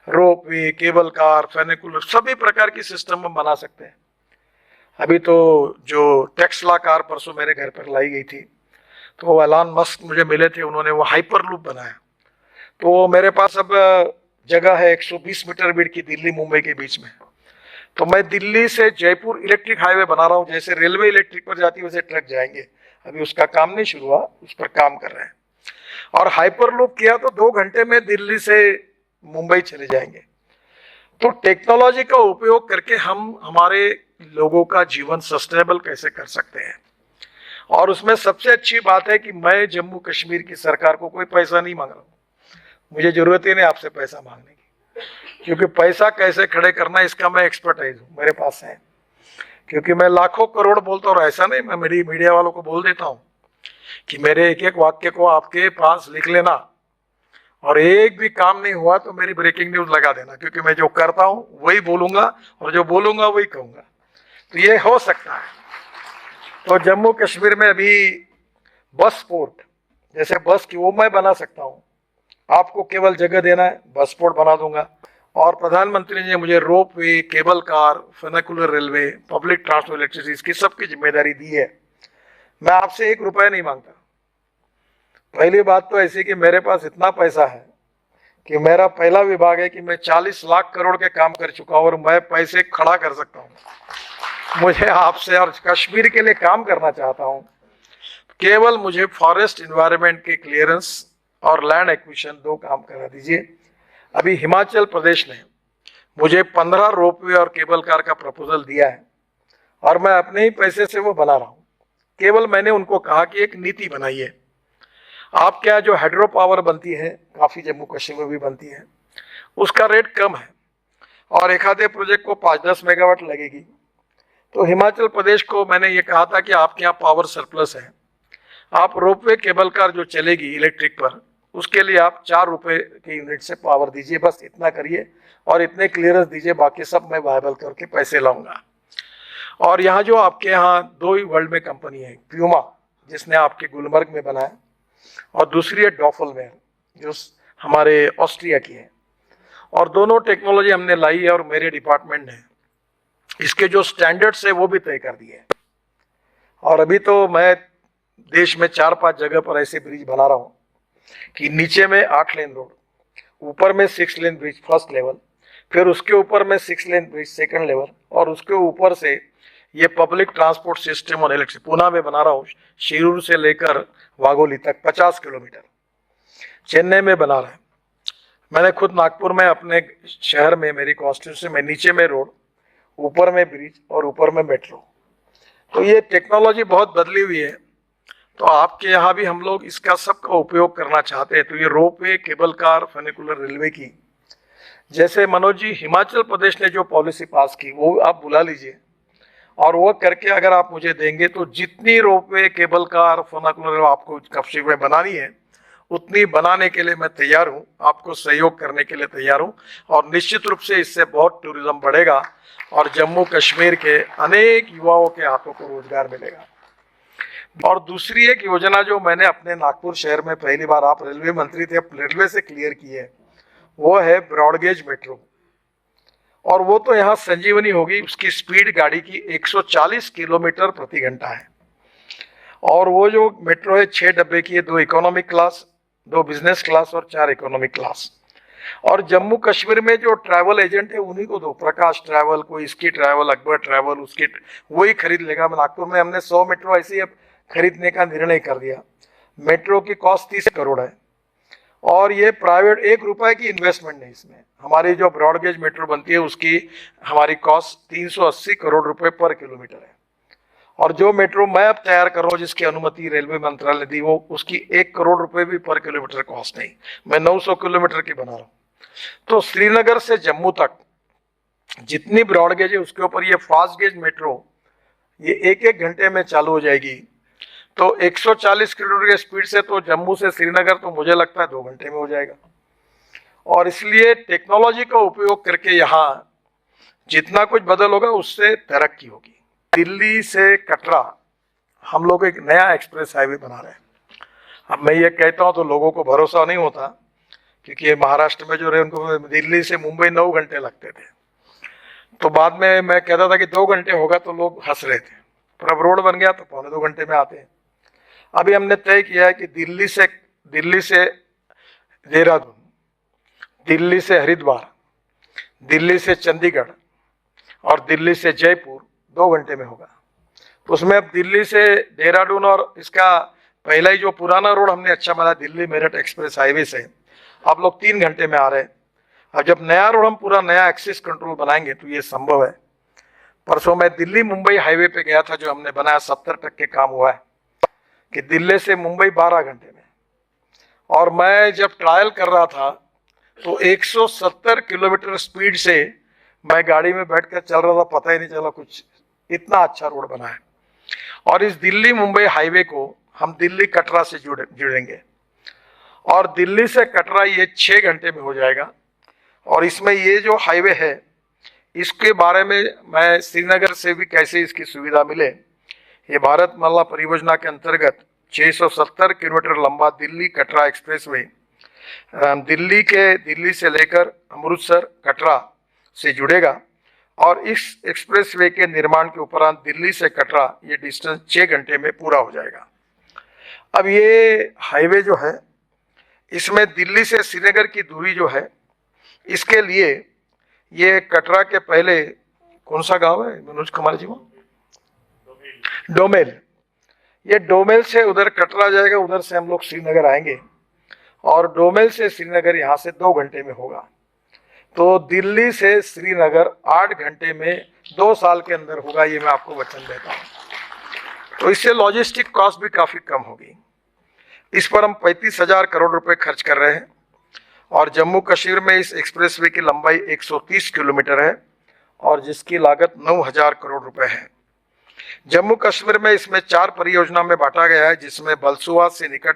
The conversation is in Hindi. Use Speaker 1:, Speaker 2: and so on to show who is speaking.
Speaker 1: रोप वे, केबल कार, फेनिकुलर, सभी प्रकार की सिस्टम हम बना सकते हैं। अभी तो जो टेस्ला कार परसों मेरे घर पर लाई गई थी, तो वो एलन मस्क मुझे मिले थे, उन्होंने वो हाइपर लूप बनाया। तो मेरे पास अब जगह है 120 मीटर बीच की, दिल्ली मुंबई के बीच में। तो मैं दिल्ली से जयपुर इलेक्ट्रिक हाईवे बना रहा हूँ, जैसे रेलवे इलेक्ट्रिक पर जाती है वैसे ट्रक जाएंगे। अभी उसका काम नहीं शुरू हुआ, उस पर काम कर रहे हैं। और हाइपर लूप किया तो 2 घंटे में दिल्ली से मुंबई चले जाएंगे। तो टेक्नोलॉजी का उपयोग करके हम हमारे लोगों का जीवन सस्टेनेबल कैसे कर सकते हैं। और उसमें सबसे अच्छी बात है कि मैं जम्मू कश्मीर की सरकार को कोई पैसा नहीं मांग रहा हूँ, मुझे जरूरत ही नहीं आपसे पैसा मांगने की, क्योंकि पैसा कैसे खड़े करना इसका मैं एक्सपर्टाइज हूँ, मेरे पास है। क्योंकि मैं लाखों करोड़ बोलता हूँ, ऐसा नहीं मैं मेरी मीडिया वालों को बोल देता हूँ कि मेरे एक एक वाक्य को आपके पास लिख लेना, और एक भी काम नहीं हुआ तो मेरी ब्रेकिंग न्यूज लगा देना, क्योंकि मैं जो करता हूँ वही बोलूंगा और जो बोलूंगा वही कहूंगा। तो ये हो सकता है। तो जम्मू कश्मीर में अभी बस पोर्ट, जैसे बस की, वो मैं बना सकता हूँ। आपको केवल जगह देना है, बस पोर्ट बना दूंगा। और प्रधानमंत्री ने मुझे rope way, cable car, funicular railway, public transport, electricity, इसकी सबकी जिम्मेदारी दी है। मैं आपसे 1 रुपया नहीं मांगता। पहली बात तो ऐसी कि मेरे पास इतना पैसा है कि मेरा पहला विभाग है कि मैं 40 लाख करोड़ के काम कर चुका हूं और मैं पैसे खड़ा कर सकता हूं। मुझे आपसे और कश्मीर के लिए काम करना चाहता हूं, केवल मुझे फॉरेस्ट एनवायरनमेंट के क्लियरेंस और लैंड एक्विजिशन 2 काम करा दीजिए। अभी हिमाचल प्रदेश ने मुझे 15 रोपवे और केबल कार का प्रपोजल दिया है और मैं अपने ही पैसे से वो बना रहा हूं। केवल मैंने उनको कहा कि एक नीति बनाइए। आपके यहाँ जो हाइड्रो पावर बनती है, काफी जम्मू कश्मीर में भी बनती है, उसका रेट कम है और एक आधे प्रोजेक्ट को 5-10 मेगावाट लगेगी। तो हिमाचल प्रदेश को मैंने ये कहा था कि आपके यहाँ पावर सरप्लस है, आप रोपवे केबल कार जो चलेगी इलेक्ट्रिक पर, उसके लिए आप 4 रुपए के यूनिट से पावर दीजिए, बस इतना करिए और इतने क्लियरेंस दीजिए, बाकी सब मैं वायबल करके पैसे लाऊंगा। और यहाँ जो आपके यहाँ 2 ही वर्ल्ड में कंपनी है, प्यूमा जिसने आपके गुलमर्ग में बनाया, और दूसरी है डॉफलमेयर जो हमारे ऑस्ट्रिया की है। और दोनों टेक्नोलॉजी हमने लाई है और मेरे डिपार्टमेंट ने इसके जो स्टैंडर्ड्स है वो भी तय कर दिए। और अभी तो मैं देश में 4-5 जगह पर ऐसे ब्रिज बना रहा हूँ कि नीचे में 8 लेन रोड, ऊपर में 6 लेन ब्रिज फर्स्ट लेवल, फिर उसके ऊपर में 6 लेन ब्रिज सेकंड लेवल, और उसके ऊपर से ये पब्लिक ट्रांसपोर्ट सिस्टम और इलेक्ट्रिक पुणे में बना रहा हूँ, शिरूर से लेकर वाघोली तक 50 किलोमीटर। चेन्नई में बना रहा है, मैंने खुद नागपुर में अपने शहर में, मेरी कॉन्स्टिट्यूंसी में, नीचे में रोड, ऊपर में ब्रिज और ऊपर में मेट्रो। तो ये टेक्नोलॉजी बहुत बदली हुई है। तो आपके यहाँ भी हम लोग इसका सबका उपयोग करना चाहते हैं। तो ये रोप way, cable car, funicular railway की, जैसे मनोज जी हिमाचल प्रदेश ने जो पॉलिसी पास की वो आप बुला लीजिए, और वो करके अगर आप मुझे देंगे तो जितनी रोपवे, केबल कार, फेनिकुलर आपको कश्मीर में बनानी है उतनी बनाने के लिए मैं तैयार हूँ, आपको सहयोग करने के लिए तैयार हूँ। और निश्चित रूप से इससे बहुत टूरिज्म बढ़ेगा और जम्मू कश्मीर के अनेक युवाओं के हाथों को रोजगार मिलेगा। और दूसरी एक योजना जो मैंने अपने नागपुर शहर में पहली बार, आप रेलवे मंत्री थे, रेलवे से क्लियर की है, वो है ब्रॉडगेज मेट्रो। और वो तो यहाँ संजीवनी होगी, उसकी स्पीड गाड़ी की 140 किलोमीटर प्रति घंटा है। और वो जो मेट्रो है 6 डब्बे की है, 2 इकोनॉमिक क्लास, 2 बिजनेस क्लास और 4 इकोनॉमिक क्लास। और जम्मू कश्मीर में जो ट्रैवल एजेंट है उन्हीं को दो, प्रकाश ट्रैवल, कोई इसकी ट्रैवल, अकबर ट्रैवल, उसकी वही खरीद लेगा। नागपुर में हमने 100 मेट्रो ऐसे ही अब खरीदने का निर्णय कर दिया। मेट्रो की कॉस्ट 30 करोड़ है और ये प्राइवेट, 1 रुपए की इन्वेस्टमेंट नहीं इसमें। हमारी जो ब्रॉडगेज मेट्रो बनती है उसकी हमारी कॉस्ट 380 करोड़ रुपए पर किलोमीटर है। और जो मेट्रो मैं अब तैयार कर रहा हूँ जिसकी अनुमति रेलवे मंत्रालय ने दी, वो उसकी 1 करोड़ रुपए भी पर किलोमीटर कॉस्ट नहीं, मैं 900 किलोमीटर की बना रहा हूँ। तो श्रीनगर से जम्मू तक जितनी ब्रॉडगेज है उसके ऊपर ये फास्ट गेज मेट्रो ये 1-1 घंटे में चालू हो जाएगी। तो 140 किलोमीटर की स्पीड से तो जम्मू से श्रीनगर तो मुझे लगता है 2 घंटे में हो जाएगा। और इसलिए टेक्नोलॉजी का उपयोग करके यहाँ जितना कुछ बदल होगा उससे तरक्की होगी। दिल्ली से कटरा हम लोग एक नया एक्सप्रेस हाईवे बना रहे हैं। अब मैं ये कहता हूँ तो लोगों को भरोसा नहीं होता क्योंकि ये महाराष्ट्र में जो रहे उनको दिल्ली से मुंबई 9 घंटे लगते थे। तो बाद में मैं कहता था कि 2 घंटे होगा तो लोग हंस रहे थे, पर अब रोड बन गया तो 1.25 घंटे में आते हैं। अभी हमने तय किया है कि दिल्ली से देहरादून, दिल्ली से हरिद्वार, दिल्ली से चंडीगढ़ और दिल्ली से जयपुर 2 घंटे में होगा। तो उसमें अब दिल्ली से देहरादून और इसका पहला ही जो पुराना रोड हमने अच्छा बनाया दिल्ली मेरठ एक्सप्रेस हाईवे से, आप लोग 3 घंटे में आ रहे हैं। अब जब नया रोड हम पूरा नया एक्सेस कंट्रोल बनाएंगे तो ये संभव है। परसों मैं दिल्ली मुंबई हाईवे पे गया था, जो हमने बनाया 70% काम हुआ है कि दिल्ली से मुंबई 12 घंटे में। और मैं जब ट्रायल कर रहा था तो 170 किलोमीटर स्पीड से मैं गाड़ी में बैठकर चल रहा था, पता ही नहीं चला कुछ, इतना अच्छा रोड बना है। और इस दिल्ली मुंबई हाईवे को हम दिल्ली कटरा से जुड़ेंगे और दिल्ली से कटरा ये 6 घंटे में हो जाएगा। और इसमें ये जो हाईवे है इसके बारे में मैं श्रीनगर से भी कैसे इसकी सुविधा मिले, ये भारत माला परियोजना के अंतर्गत 670 किलोमीटर लंबा दिल्ली कटरा एक्सप्रेसवे दिल्ली से लेकर अमृतसर कटरा से जुड़ेगा। और इस एक्सप्रेसवे के निर्माण के उपरांत दिल्ली से कटरा ये डिस्टेंस 6 घंटे में पूरा हो जाएगा। अब ये हाईवे जो है इसमें दिल्ली से श्रीनगर की दूरी जो है, इसके लिए ये कटरा के पहले कौन सा गांव है मनोज कुमार जी, वो डोमेल, ये डोमेल से उधर कटरा जाएगा, उधर से हम लोग श्रीनगर आएंगे और डोमेल से श्रीनगर यहाँ से 2 घंटे में होगा। तो दिल्ली से श्रीनगर 8 घंटे में 2 साल के अंदर होगा, ये मैं आपको वचन देता हूँ। तो इससे लॉजिस्टिक कॉस्ट भी काफ़ी कम होगी। इस पर हम 35,000 करोड़ रुपए खर्च कर रहे हैं और जम्मू कश्मीर में इस एक्सप्रेसवे की लंबाई 130 किलोमीटर है और जिसकी लागत 9,000 करोड़ रुपए है। जम्मू कश्मीर में इसमें 4 परियोजना में बांटा गया है, जिसमें बलसुआ से निकट